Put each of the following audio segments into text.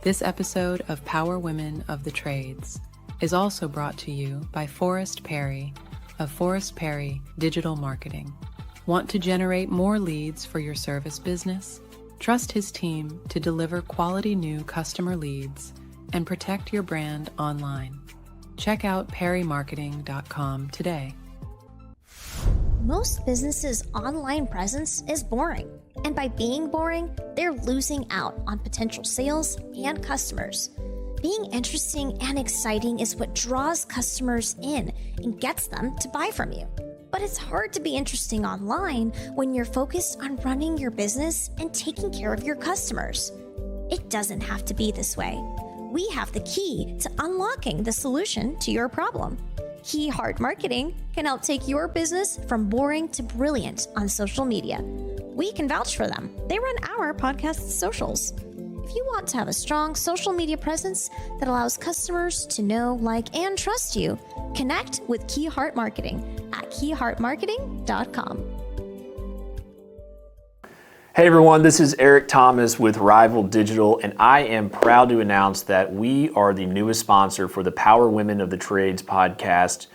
This episode of Power Women of the Trades is also brought to you by Forrest Perry of Forrest Perry Digital Marketing. Want to generate more leads for your service business? Trust his team to deliver quality new customer leads and protect your brand online. Check out perrymarketing.com today. Most businesses' online presence is boring, and by being boring, they're losing out on potential sales and customers. Being interesting and exciting is what draws customers in and gets them to buy from you. But it's hard to be interesting online when you're focused on running your business and taking care of your customers. It doesn't have to be this way. We have the key to unlocking the solution to your problem. Key Heart Marketing can help take your business from boring to brilliant on social media. We can vouch for them. They run our podcast socials. If you want to have a strong social media presence that allows customers to know, like, and trust you, connect with Key Heart Marketing at keyheartmarketing.com. Hey everyone, this is Eric Thomas with Rival Digital, and I am proud to announce that we are the newest sponsor for the Power Women of the Trades podcast.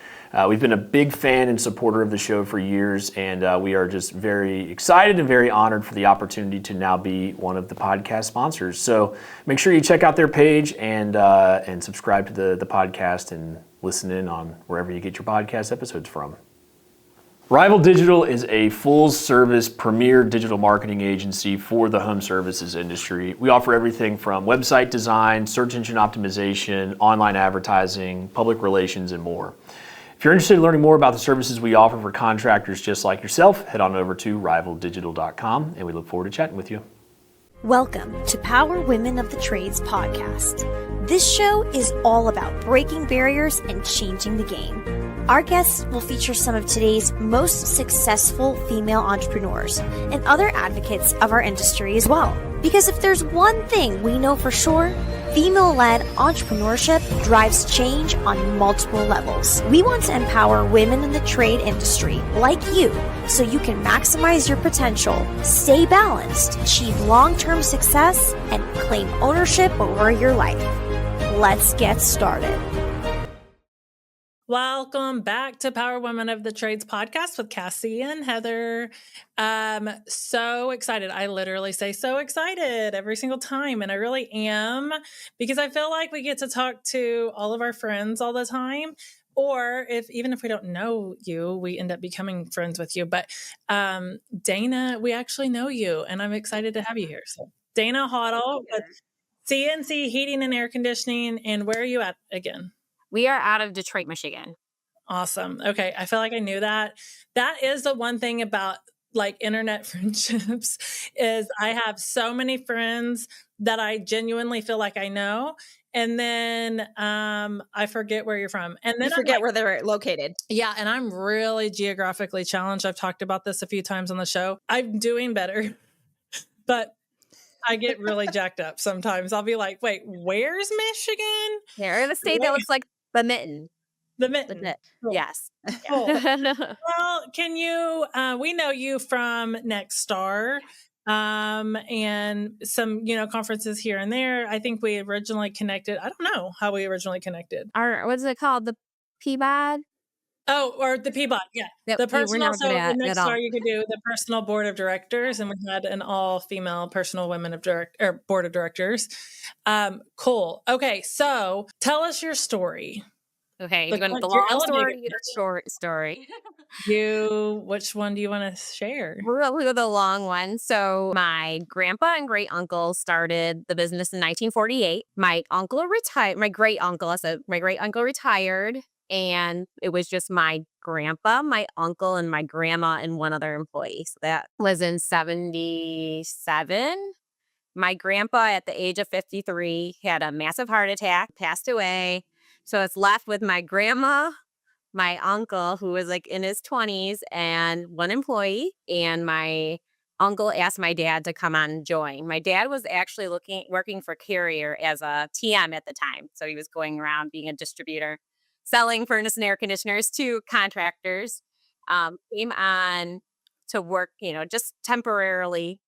We've been a big fan and supporter of the show for years, and we are just very excited and very honored for the opportunity to now be one of the podcast sponsors. So make sure you check out their page and subscribe to the podcast and listen in on wherever you get your podcast episodes from. Rival Digital is a full-service premier digital marketing agency for the home services industry. We offer everything from website design, search engine optimization, online advertising, public relations, and more. If you're interested in learning more about the services we offer for contractors just like yourself, head on over to rivaldigital.com, and we look forward to chatting with you. Welcome to Power Women of the Trades podcast. This show is all about breaking barriers and changing the game. Our guests will feature some of today's most successful female entrepreneurs and other advocates of our industry as well. Because if there's one thing we know for sure, female-led entrepreneurship drives change on multiple levels. We want to empower women in the trade industry like you so you can maximize your potential, stay balanced, achieve long-term success, and claim ownership over your life. Let's get started. Welcome back to Power Women of the Trades podcast with Cassie and Heather. So excited. I literally say so excited every single time. And I really am, because I feel like we get to talk to all of our friends all the time. Or even if we don't know you, we end up becoming friends with you. But Dayna, we actually know you, and I'm excited to have you here. So Dayna Hottle with CNC Heating and Air Conditioning. And where are you at again? We are out of Detroit, Michigan. Awesome. Okay. I feel like I knew that. That is the one thing about like internet friendships is I have so many friends that I genuinely feel like I know. And then I forget where you're from. And then you forget where they're located. Yeah. And I'm really geographically challenged. I've talked about this a few times on the show. I'm doing better, but I get really jacked up sometimes. I'll be like, wait, where's Michigan? They're in a state that looks like the mitten. The mitten. Cool. Yes. Cool. Well, can you, we know you from Next Star and some, conferences here and there. I think we originally connected. I don't know how we originally connected. What's it called? The Peabod? Oh, or the Peabod. Yeah. Yep. The personal, so the Next Star, you could do the personal board of directors, and we had an all-female personal women board of directors. Cool. Okay. So tell us your story. Okay. You want the long story or the short story? Which one do you want to share? We'll go with the long one. So my grandpa and great uncle started the business in 1948. My great uncle retired. And it was just my grandpa, my uncle, and my grandma, and one other employee. So that was in 1977. My grandpa, at the age of 53, had a massive heart attack, passed away. So it's left with my grandma, my uncle, who was like in his 20s, and one employee. And my uncle asked my dad to come on and join. My dad was actually working for Carrier as a TM at the time. So he was going around being a distributor, selling furnace and air conditioners to contractors. Came on to work, just temporarily.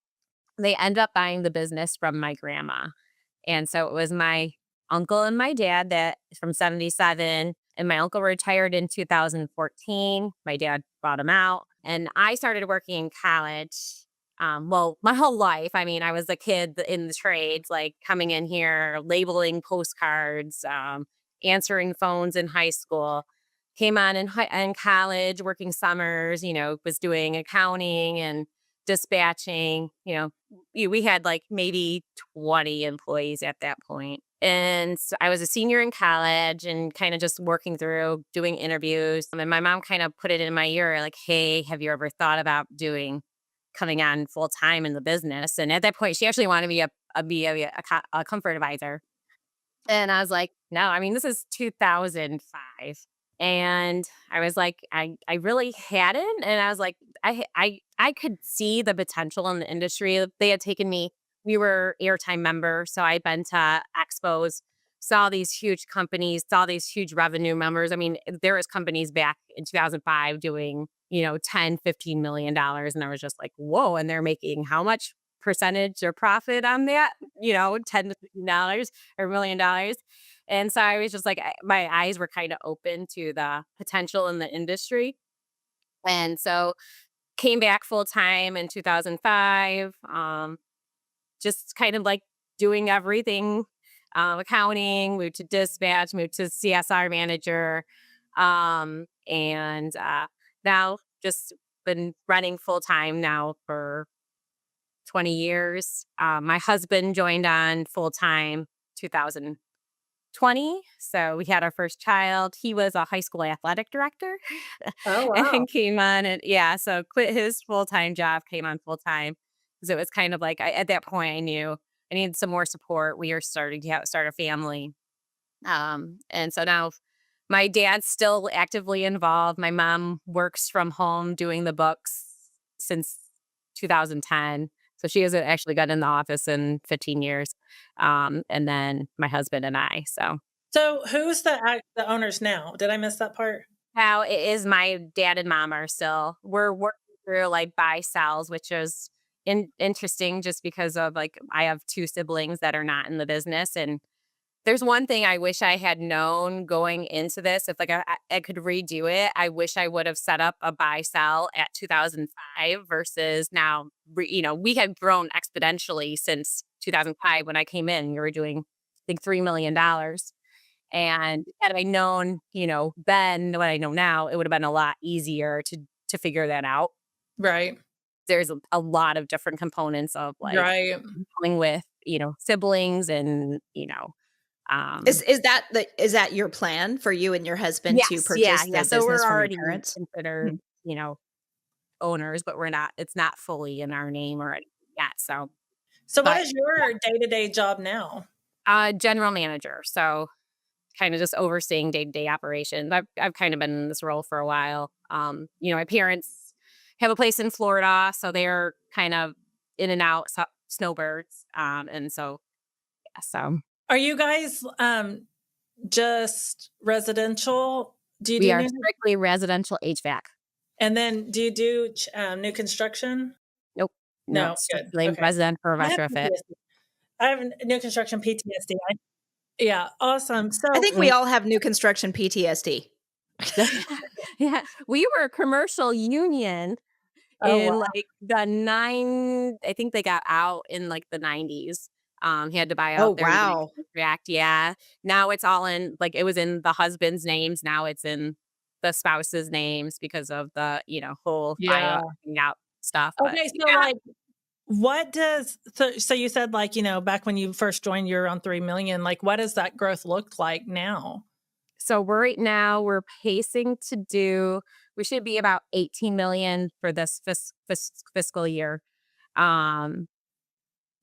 They end up buying the business from my grandma. And so it was my uncle and my dad that from 77. And my uncle retired in 2014. My dad bought him out. And I started working in college. Well, my whole life. I mean, I was a kid in the trades, like coming in here, labeling postcards, answering phones in high school. Came on in college, working summers, was doing accounting and dispatching. We had like maybe 20 employees at that point. And so I was a senior in college and kind of just working through doing interviews. And my mom kind of put it in my ear like, hey, have you ever thought about coming on full time in the business? And at that point, she actually wanted me to be a comfort advisor. And I was like, no, I mean, this is 2005. And I was like, I really hadn't. And I was like, I could see the potential in the industry. They had taken me, we were airtime members. So I'd been to expos, saw these huge companies, saw these huge revenue numbers. I mean, there was companies back in 2005 doing, 10, $15 million. And I was just like, whoa. And they're making how much percentage or profit on that, $10 to $15 or $1 million. And so I was just like, my eyes were kind of open to the potential in the industry. And so came back full time in 2005, just kind of like doing everything, accounting, moved to dispatch, moved to CSR manager. And now just been running full time now for 20 years. My husband joined on full time 2020. So we had our first child. He was a high school athletic director. Oh, wow. And came on and so quit his full-time job, came on full-time because it was kind of like at that point I knew I needed some more support. We were starting to start a family. And so now my dad's still actively involved. My mom works from home doing the books since 2010. So she hasn't actually gotten in the office in 15 years. And then my husband and I. So who's the owners now? Did I miss that part? Now it is my dad and mom are still. We're working through like buy sells, which is interesting just because of like I have two siblings that are not in the business. And there's one thing I wish I had known going into this. If like I could redo it, I wish I would have set up a buy sell at 2005 versus now. We had grown exponentially since 2005 when I came in. We were doing, I think, $3 million. And had I known, then what I know now, it would have been a lot easier to figure that out. Right. There's a lot of different components of like Right. dealing with, siblings and, Is that your plan for you and your husband to purchase the business so we're from already your parents? considered, owners, but it's not fully in our name or anything yet. So what is your day-to-day job now? General manager. So kind of just overseeing day-to-day operations. I've kind of been in this role for a while. My parents have a place in Florida, so they're kind of in and out snowbirds. And so. Are you guys just residential? We are strictly residential HVAC. And then do you do new construction? Nope. No, strictly okay. residential or retrofit. I have new construction PTSD. Yeah, awesome. So I think we all have new construction PTSD. Yeah, we were a commercial union in like the I think they got out in like the 90s. He had to buy out their contract. Yeah. Now it's all in, like, it was in the husband's names. Now it's in the spouse's names because of the, whole buyout out stuff. Okay. So like, what does, so you said like, back when you first joined, you're on 3 million, like what does that growth look like now? So right now we're pacing we should be about 18 million for this fiscal year. I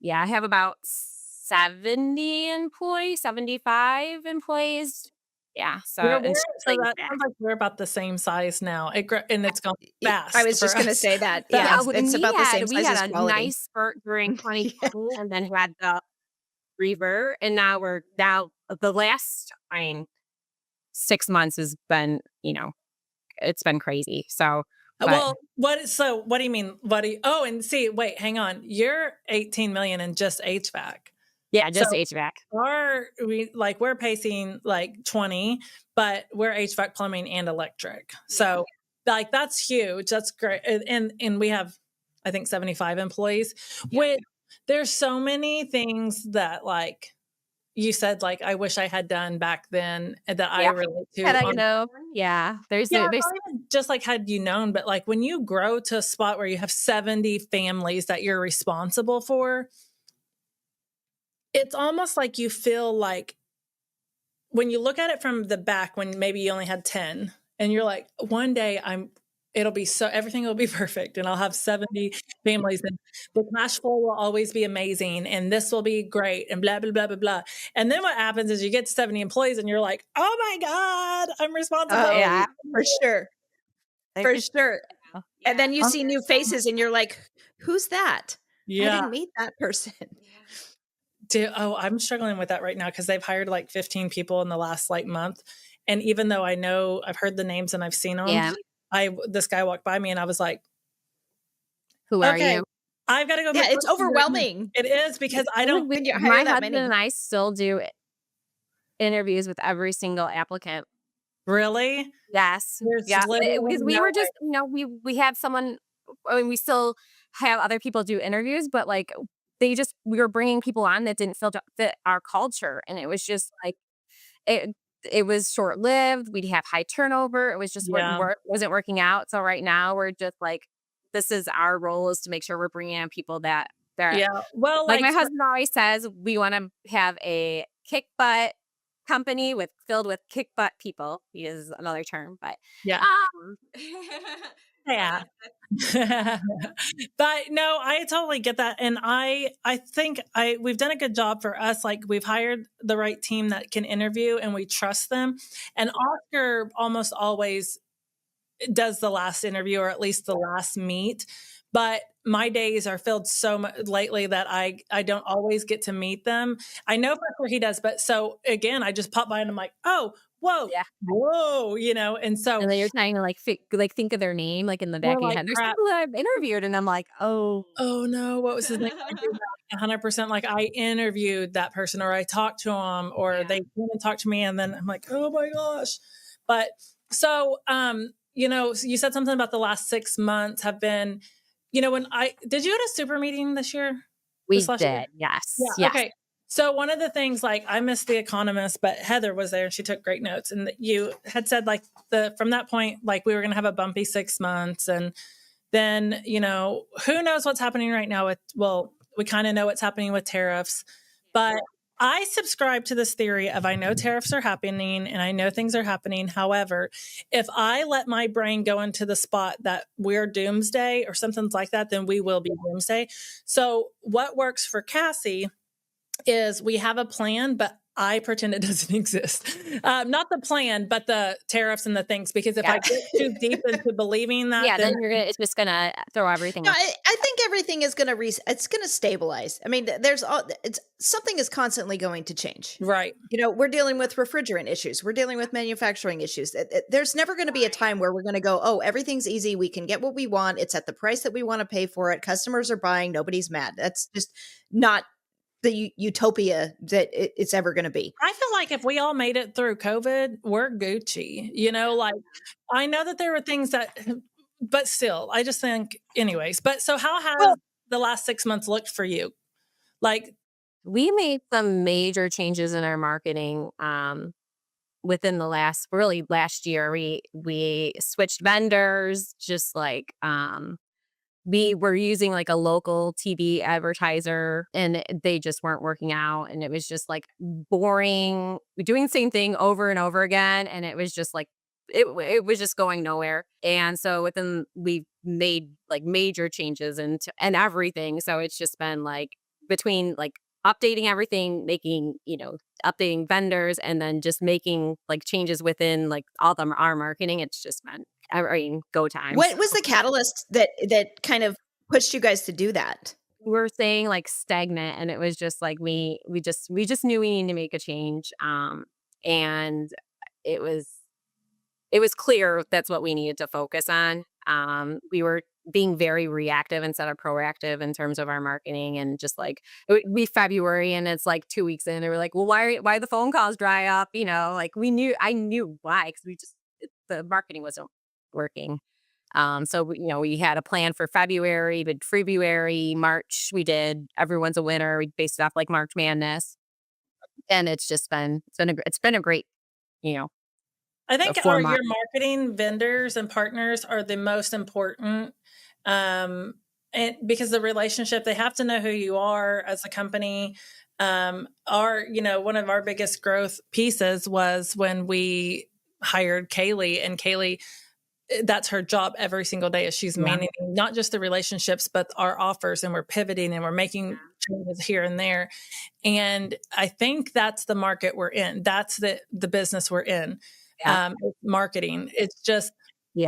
have about 70 employees, 75 employees. Yeah. So that sounds like we're about the same size now. And it's gone fast. I was just going to say that. Yeah, it's about the same size as quality. We had a nice spurt during 2020 and then had the revert. And now the last, 6 months has been, it's been crazy. So. What do you mean? Wait, hang on. You're 18 million in just HVAC. Yeah, just So HVAC. we're pacing like 20, but we're HVAC, plumbing, and electric. So like that's huge. That's great. And we have, I think, 75 employees. Which there's so many things that like you said, like I wish I had done back then that I relate to. Had I known, there's not even just like had you known, but like when you grow to a spot where you have 70 families that you're responsible for, it's almost like you feel like when you look at it from the back, when maybe you only had 10 and you're like, one day everything will be perfect and I'll have 70 families and the cash flow will always be amazing and this will be great and blah, blah, blah, blah, blah. And then what happens is you get to 70 employees and you're like, oh my God, I'm responsible. Yeah, for sure. For sure. And then you see new faces and you're like, who's that? Yeah. I didn't meet that person. I'm struggling with that right now because they've hired like 15 people in the last like month. And even though I know I've heard the names and I've seen them, this guy walked by me and I was like, who are you? I've got to go. Yeah, it's overwhelming. It is because I don't. My husband and I still do interviews with every single applicant. Really? Yes. Because we were just, we had someone, I mean, we still have other people do interviews, but like we were bringing people on that didn't fit our culture. And it was just like, it was short lived. We'd have high turnover. It was just wasn't working out. So right now we're just like, this is our role, is to make sure we're bringing in people that well, like my husband always says, we want to have a kick butt company filled with kick butt people. He is another term, but yeah. But no, I totally get that. And I think we've done a good job for us. Like we've hired the right team that can interview and we trust them. And Oscar almost always does the last interview or at least the last meet. But my days are filled so much lately that I don't always get to meet them. I know for sure he does. But so again, I just pop by and I'm like, oh, whoa, whoa, and so. And then you're trying to like think of their name, like in the back of your head. There's people that I've interviewed and I'm like, oh no, what was his name? 100% like I interviewed that person or I talked to them or they came and talked to me. And then I'm like, oh my gosh. But so, you said something about the last 6 months have been, did you go to super meeting this year? We did. Year? Yes. Yeah. Yes. Okay. So one of the things, like I missed The Economist, but Heather was there and she took great notes. And you had said like from that point, like we were going to have a bumpy 6 months. And then, who knows what's happening right now we kind of know what's happening with tariffs, but I subscribe to this theory of I know tariffs are happening and I know things are happening. However, if I let my brain go into the spot that we're doomsday or something like that, then we will be doomsday. So what works for Cassie is we have a plan, but I pretend it doesn't exist. Not the plan, but the tariffs and the things, because if I get too deep into believing that, then it's just going to throw everything. No, I think everything is going to it's going to stabilize. I mean, something is constantly going to change. Right. We're dealing with refrigerant issues. We're dealing with manufacturing issues. There's never going to be a time where we're going to go, oh, everything's easy. We can get what we want. It's at the price that we want to pay for it. Customers are buying. Nobody's mad. That's just not the utopia that it's ever going to be. I feel like if we all made it through COVID, we're Gucci, like I know that there were things but still, I just think anyways, but so how has the last 6 months looked for you? Like we made some major changes in our marketing, within the last year. We switched vendors, just like, we were using like a local TV advertiser and they just weren't working out. And it was just like boring, doing the same thing over and over again. And it was just like, it was just going nowhere. And so we made like major changes and everything. So it's just been like between like updating everything, making, updating vendors and then just making like changes within like all our marketing. It's just been go time. What was the catalyst that kind of pushed you guys to do that? We were saying like stagnant, and it was just like we just knew we needed to make a change. And it was clear that's what we needed to focus on. We were being very reactive instead of proactive in terms of our marketing. And just like, it would be February and it's like 2 weeks in, and we're like, well, why the phone calls dry up? Like I knew why, because the marketing wasn't working. So we had a plan for February, but February, March, we did Everyone's a Winner. We based it off like March Madness, and it's been a great, I think four your months. marketing vendors and partners are the most important. And because the relationship, they have to know who you are as a company. One of our biggest growth pieces was when we hired Kaylee, and Kaylee, that's her job every single day, is she's managing not just the relationships, but our offers, and we're pivoting and we're making changes here and there. And I think that's the market we're in. That's the business we're in. Marketing. It's just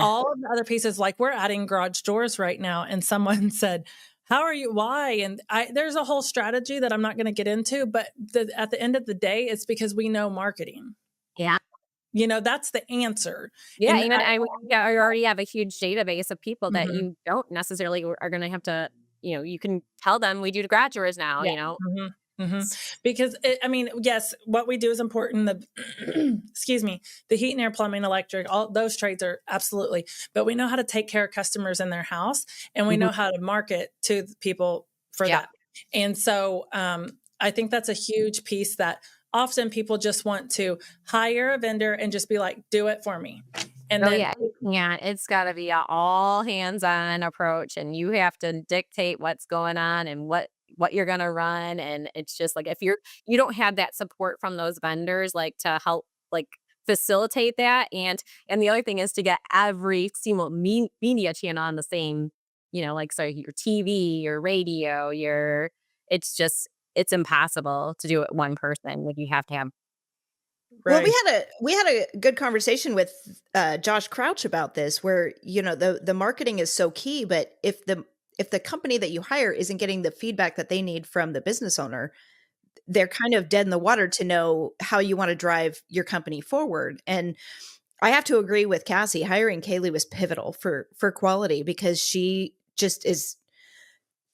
all of the other pieces. Like, we're adding garage doors right now, and someone said, how are you? Why? And there's a whole strategy that I'm not going to get into, but at the end of the day, it's because we know marketing. Yeah. That's the answer. Yeah. And I already have a huge database of people that you don't necessarily are going to have to, you can tell them we do garage doors now, Because yes, what we do is important. Excuse me, the heat and air, plumbing, electric, all those trades are absolutely, but we know how to take care of customers in their house, and we know how to market to people for that. And so I think that's a huge piece that often people just want to hire a vendor and just be like, do it for me. And it's got to be an all hands on approach, and you have to dictate what's going on and what you're going to run. And it's just like, if you don't have that support from those vendors, like to help like facilitate that. And the other thing is to get every single media channel on the same, your TV, your radio, it's impossible to do it one person when you have to have. Right. Well, we had a good conversation with Josh Crouch about this, where the marketing is so key, but if the company that you hire isn't getting the feedback that they need from the business owner, they're kind of dead in the water to know how you want to drive your company forward. And I have to agree with Cassie. Hiring Kaylee was pivotal for quality, because she just is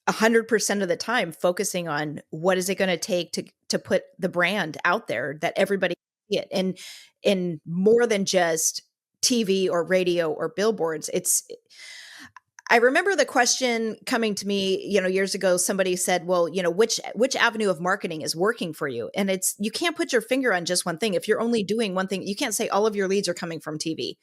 100% of the time focusing on what is it going to take to put the brand out there that everybody can see it. And in more than just TV or radio or billboards, I remember the question coming to me, years ago. Somebody said, well, which avenue of marketing is working for you? And you can't put your finger on just one thing. If you're only doing one thing, you can't say all of your leads are coming from TV.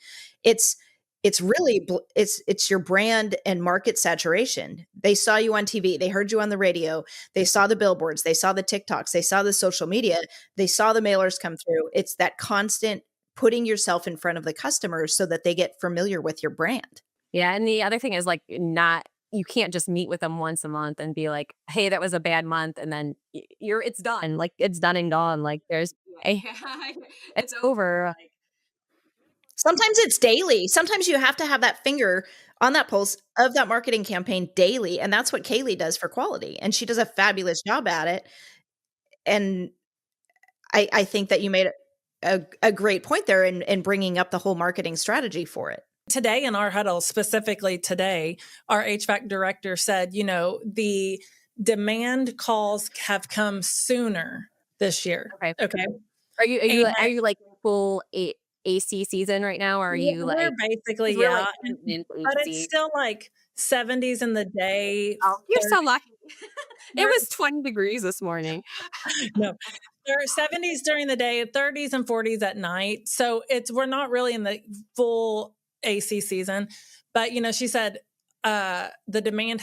It's really, it's your brand and market saturation. They saw you on TV. They heard you on the radio. They saw the billboards. They saw the TikToks. They saw the social media. They saw the mailers come through. It's that constant putting yourself in front of the customers so that they get familiar with your brand. Yeah. And the other thing is like, you can't just meet with them once a month and be like, hey, that was a bad month. And then it's done. Like, it's done and gone. Like, it's over. Sometimes it's daily. Sometimes you have to have that finger on that pulse of that marketing campaign daily. And that's what Kaylee does for quality. And she does a fabulous job at it. And I think that you made a great point there in bringing up the whole marketing strategy for it. Today in our huddle, specifically today, our HVAC director said, the demand calls have come sooner this year. Okay. Are you like full AC season right now? Or are you like, we're basically, but it's still like 70s in the day. Oh, you're so lucky. It was 20 degrees this morning. No, there are 70s during the day, 30s and 40s at night. So we're not really in the full AC season, but she said the demand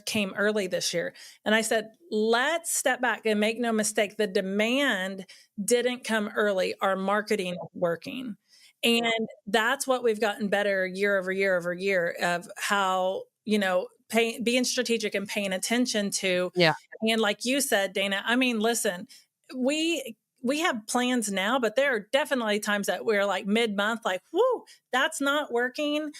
came early this year. And I said, let's step back and make no mistake. The demand didn't come early. Our marketing is working. And that's what we've gotten better year over year over year of how, being strategic and paying attention to. Yeah. And like you said, Dayna, listen, we have plans now, but there are definitely times that we're like mid-month, like, whoo, that's not working.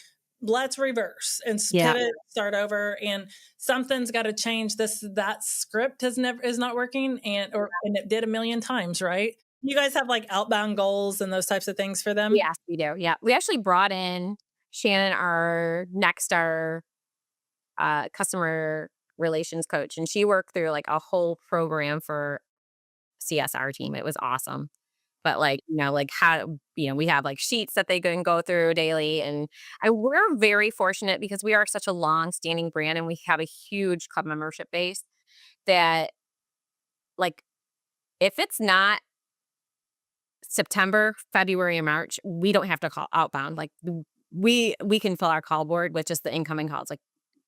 Let's reverse and pivot, start over, and something's got to change. That script is not working, and it did a million times, right? You guys have like outbound goals and those types of things for them? Yes, we do. Yeah, we actually brought in Shannon, our customer relations coach, and she worked through like a whole program for CSR team. It was awesome. But like, like how, we have like sheets that they can go through daily. And we're very fortunate because we are such a long standing brand and we have a huge club membership base that like, if it's not September, February, and March, we don't have to call outbound. Like we can fill our call board with just the incoming calls. Like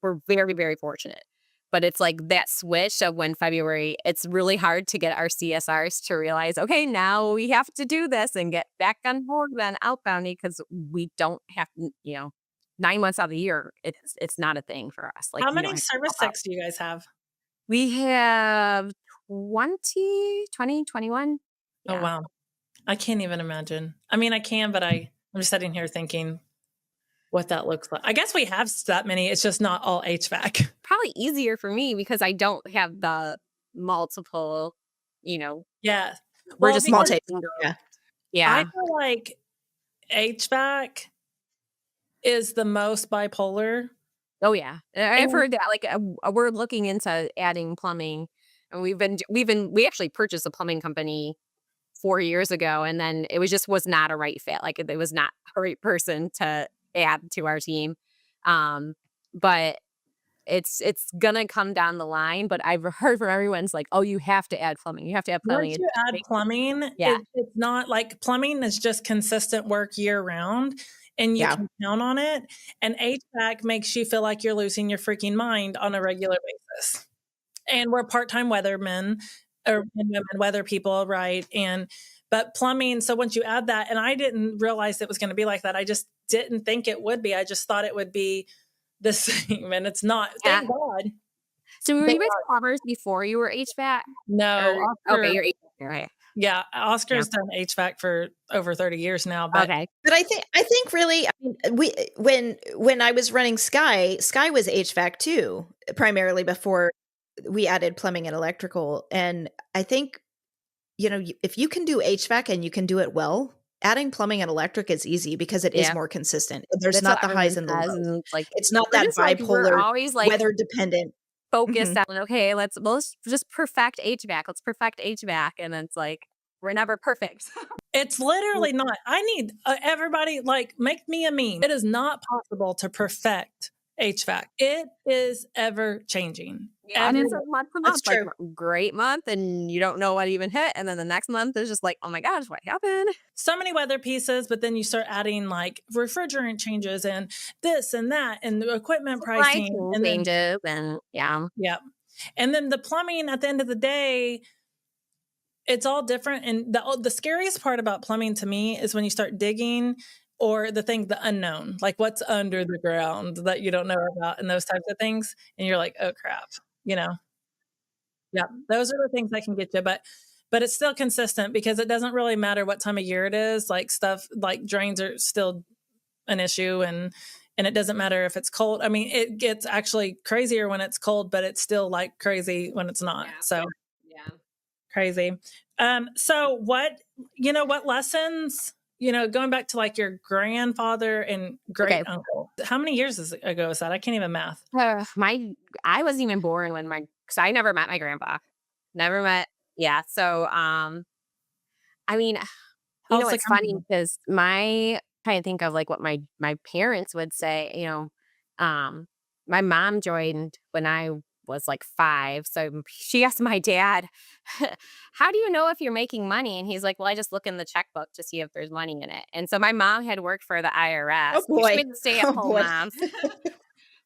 we're very, very fortunate. But it's like that switch of when February, it's really hard to get our CSRs to realize, okay, now we have to do this and get back on board then outbound because we don't have, 9 months out of the year, it's not a thing for us. Like How we many don't have to service call out. techs do you guys have? We have 21. Oh, Yeah. wow. I can't even imagine. I mean, I can, but I'm just sitting here thinking what that looks like. I guess we have that many. It's just not all HVAC. Probably easier for me because I don't have the multiple, Yeah. we're Well, just Multi. yeah. I feel like HVAC is the most bipolar. Oh yeah, I've heard that. Like we're looking into adding plumbing, and we actually purchased a plumbing company 4 years ago, and then it was not a right fit. Like it was not a right person to add to our team. But it's gonna come down the line. But I've heard from everyone's like, oh, you have to add plumbing. You have to add plumbing. Once you add plumbing, Yeah. it's not like plumbing is just consistent work year round and you can count on it. And HVAC makes you feel like you're losing your freaking mind on a regular basis. And we're part-time weathermen or women weather people, right? But plumbing, so once you add that, and I didn't realize it was going to be like that. I just didn't think it would be. I just thought it would be the same, and it's not. Thank God. So were you guys plumbers before you were HVAC? No. Okay, you're HVAC, right? Yeah, Oscar's done HVAC for over 30 years now. But okay. But I think really, when I was running Sky was HVAC too, primarily before we added plumbing and electrical. And I think, if you can do HVAC and you can do it well, adding plumbing and electric is easy because it is more consistent. There's That's not the what highs and the everyone lows. says, like, It's not we're that just, like, we're bipolar, always, like, weather dependent. focused on, okay, let's just perfect HVAC. Let's perfect HVAC. And it's like, we're never perfect. it's literally not. I need everybody, like, make me a meme. It is not possible to perfect HVAC. It is ever changing. And it's a month to month. That's true. Like, great month, and you don't know what even hit. And then the next month is just like, oh my gosh, what happened? So many weather pieces, but then you start adding like refrigerant changes and this and that and the equipment pricing and then changes and yeah. And then the plumbing at the end of the day, it's all different. And the scariest part about plumbing to me is when you start digging or the unknown, like what's under the ground that you don't know about and those types of things. And you're like, oh crap, Yeah, those are the things that can get you. But it's still consistent because it doesn't really matter what time of year it is. Like stuff like drains are still an issue and it doesn't matter if it's cold. I mean, it gets actually crazier when it's cold, but it's still like crazy when it's not. So crazy. So what lessons, going back to like your grandfather and great uncle, how many years ago is that? I can't even math. I wasn't even born when because I never met my grandpa. Never met. Yeah. So, I mean, it's funny because trying to think of like what my parents would say, my mom joined when I was like 5. So she asked my dad, how do you know if you're making money? And he's like, well, I just look in the checkbook to see if there's money in it. And so my mom had worked for the IRS. Oh boy. She was stay-at-home mom.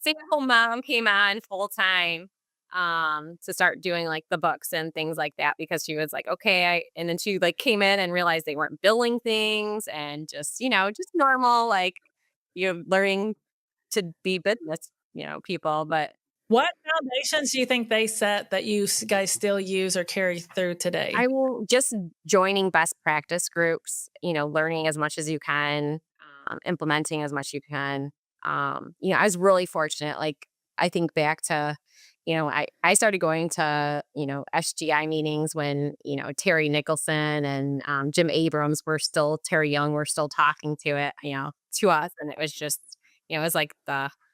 Stay-at-home mom came on full time to start doing like the books and things like that because she was like, okay. And then she like came in and realized they weren't billing things and just, just normal, like, learning to be business, people. But what foundations do you think they set that you guys still use or carry through today? I will just joining best practice groups, learning as much as you can, implementing as much as you can. I was really fortunate. Like, I think back to, I started going to, SGI meetings when, Terry Nicholson and Jim Abrams Terry Young were still talking to it, to us. And it was just, it was like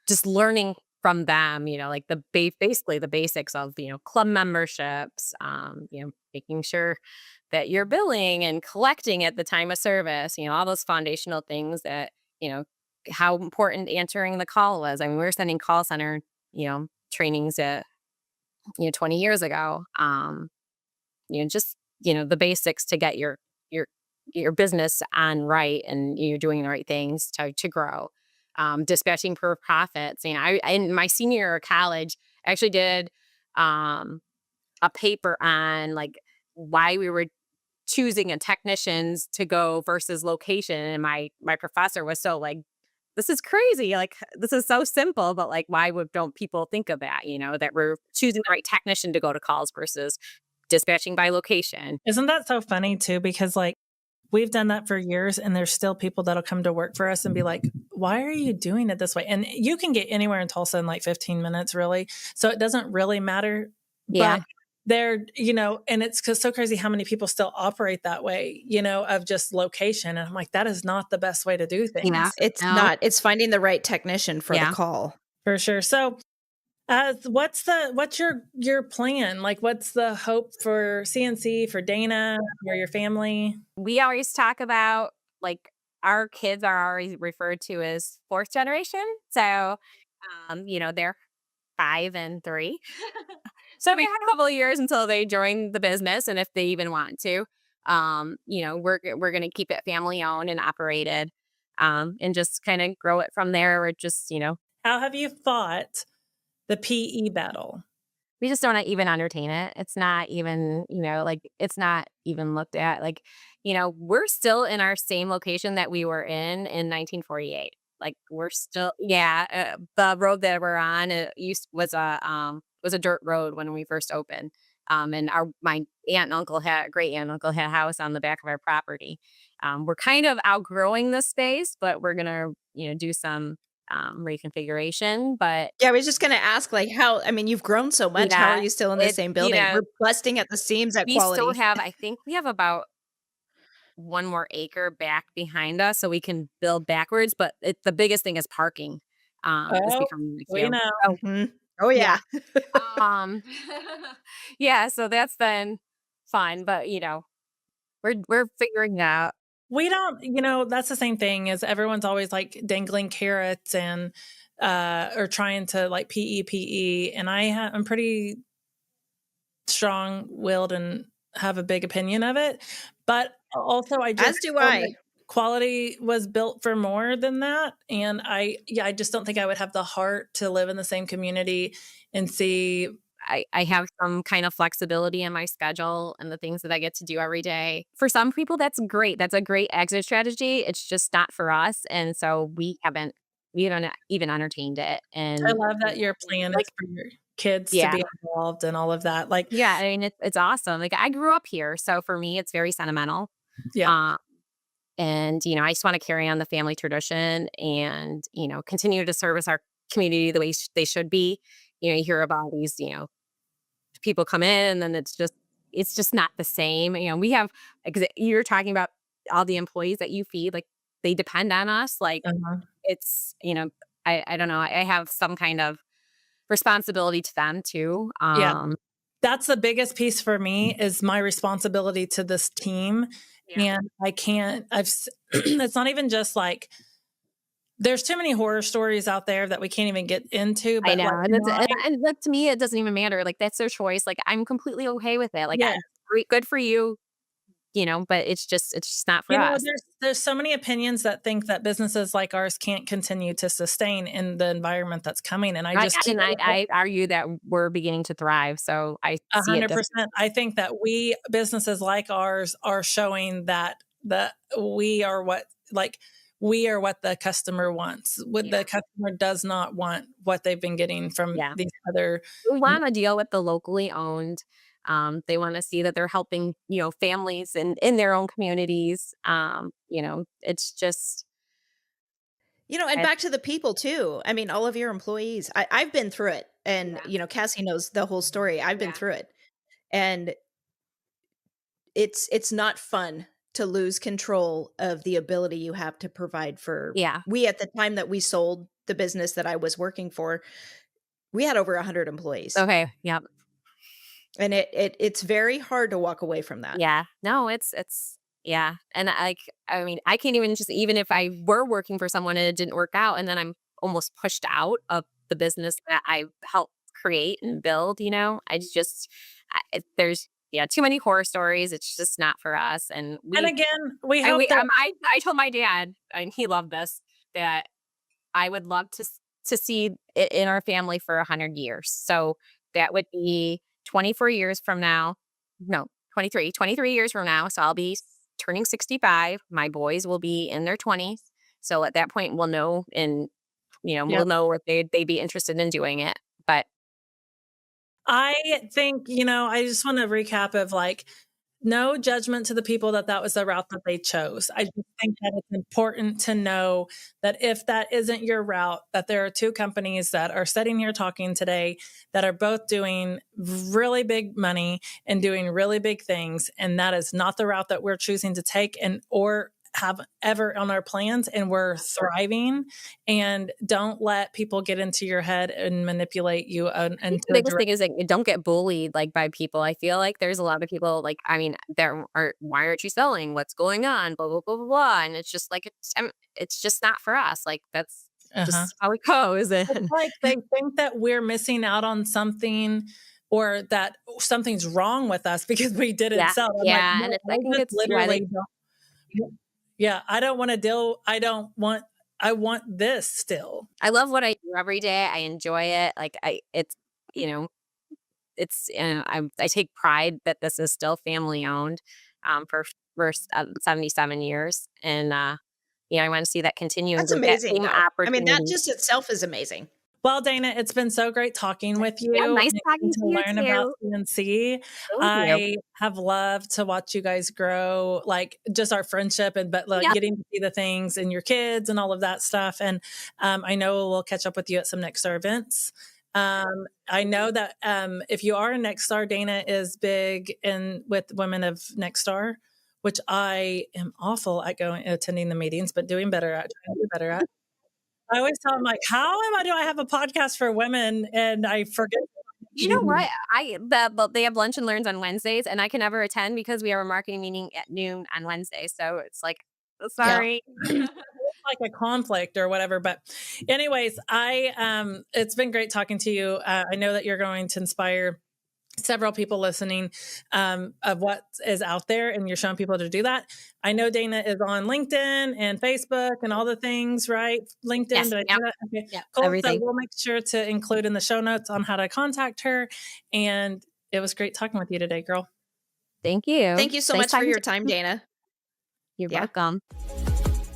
just learning from them, like basically the basics of, club memberships, making sure that you're billing and collecting at the time of service, all those foundational things that, you know, how important answering the call was. I mean, we were sending call center, trainings at, 20 years ago. Just, the basics to get your, your business on right and you're doing the right things to grow. Dispatching for profits. I in my senior year of college, I actually did a paper on like why we were choosing a technicians to go versus location. And my professor was so like, this is crazy. Like, this is so simple, but like, why don't people think of that? That we're choosing the right technician to go to calls versus dispatching by location. Isn't that so funny too? Because like we've done that for years and there's still people that'll come to work for us and be like, why are you doing it this way? And you can get anywhere in Tulsa in like 15 minutes, really. So it doesn't really matter. Yeah. But they're, and it's so crazy how many people still operate that way, of just location. And I'm like, that is not the best way to do things. Yeah. It's not. It's finding the right technician for the call. For sure. So what's your plan? Like, what's the hope for CNC, for Dayna, or your family? We always talk about like our kids are always referred to as fourth generation. So, they're 5 and 3. So we have a couple of years until they join the business. And if they even want to, we're going to keep it family owned and operated, and just kind of grow it from there. Or just, How have you fought the PE battle? We just don't even entertain it. It's not even, it's not even looked at. Like, we're still in our same location that we were in 1948. Like we're still, the road that we're on was a dirt road when we first opened. And my great aunt and uncle had a house on the back of our property. We're kind of outgrowing the space, but we're gonna, do some reconfiguration. But yeah, I was just gonna ask, like, you've grown so much. How are you still in the same building? We're busting at the seams at quality. We still have, I think we have about 1 more acre back behind us, so we can build backwards. But the biggest thing is parking. It's becoming we know. Oh yeah. Yeah. So that's been fun, but we're figuring it out. We don't, that's the same thing as everyone's always like dangling carrots and or trying to like PE. And I'm pretty strong-willed and have a big opinion of it. But also I just as do I. Quality was built for more than that. And I just don't think I would have the heart to live in the same community and see. I have some kind of flexibility in my schedule and the things that I get to do every day. For some people, that's great. That's a great exit strategy. It's just not for us. And so we haven't even entertained it. And I love that your plan is for your kids to be involved and all of that. Like, yeah, I mean, it's awesome. Like I grew up here. So for me, it's very sentimental. Yeah. And, I just want to carry on the family tradition and, continue to service our community the way they should be. You hear about these, people come in and then it's just not the same. We have, you're talking about all the employees that you feed, like they depend on us. Like it's, I don't know. I have some kind of responsibility to them too. That's the biggest piece for me is my responsibility to this team. Yeah. And I can't, it's not even just like, there's too many horror stories out there that we can't even get into. But I know. And to me, it doesn't even matter. Like that's their choice. Like I'm completely okay with it. Like good for you, but it's just not for us. There's so many opinions that think that businesses like ours can't continue to sustain in the environment that's coming. And I argue that we're beginning to thrive. So I 100%. I think that businesses like ours are showing that we are what the customer wants. The customer does not want what they've been getting from these other. We want to deal with the locally owned. They want to see that they're helping, families in their own communities. It's just. And back to the people too. I mean, all of your employees, I've been through it. And, Cassie knows the whole story. I've been through it. And it's not fun to lose control of the ability you have to provide for. Yeah. We, at the time that we sold the business that I was working for, We had over 100 employees. Okay. Yep. And it's very hard to walk away from that. Yeah. No, it's yeah. And I mean, I can't even even if I were working for someone and it didn't work out and then I'm almost pushed out of the business that I helped create and build, there's too many horror stories. It's just not for us. And again, we hope that I told my dad, and he loved this, that I would love to see it in our family for 100 years. So that would be 24 years from now. No, 23 years from now. So I'll be turning 65. My boys will be in their 20s. So at that point, we'll know, and we'll know if they'd be interested in doing it. But I think, I just want to recap of no judgment to the people that was the route that they chose. I just think that it's important to know that if that isn't your route, that there are two companies that are sitting here talking today that are both doing really big money and doing really big things. And that is not the route that we're choosing to take or have ever on our plans, and we're thriving. And don't let people get into your head and manipulate you. And the biggest thing is don't get bullied by people. I feel like there's a lot of people why aren't you selling? What's going on? Blah blah blah blah blah. And it's just it's just not for us. That's just how it goes. It's they think that we're missing out on something, or that something's wrong with us because we didn't sell. I'm no, and it's it's literally. Yeah, I don't want to deal. I want this still. I love what I do every day. I enjoy it. I take pride that this is still family owned for 77 years. And, I want to see that continue. That's amazing. I mean, that just itself is amazing. Well, Dayna, it's been so great talking with you. Yeah, nice talking to you learn about CNC. I have loved to watch you guys grow, just our friendship, but getting to see the things and your kids and all of that stuff. And I know we'll catch up with you at some Nextstar events. I know that if you are a Nextstar, Dayna is big with women of Nextstar, which I am awful at attending the meetings, but doing better at. Trying to do better at. I always tell them, do I have a podcast for women? And I forget. You know what? They have lunch and learns on Wednesdays, and I can never attend because we have a marketing meeting at noon on Wednesday. So it's sorry. Yeah. A conflict or whatever. But anyways, it's been great talking to you. I know that you're going to inspire several people listening of what is out there, and you're showing people to do that. I know Dayna is on LinkedIn and Facebook and all the things, right? LinkedIn. Yes, did I do that? Okay. Yep, cool. everything. So we'll make sure to include in the show notes on how to contact her. And it was great talking with you today, girl. Thank you. Thank you so much for your time, Dayna. You're welcome.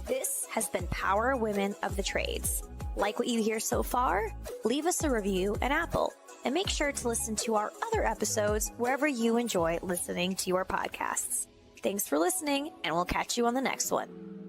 This has been Power Women of the Trades. Like what you hear so far? Leave us a review in Apple. And make sure to listen to our other episodes wherever you enjoy listening to your podcasts. Thanks for listening, and we'll catch you on the next one.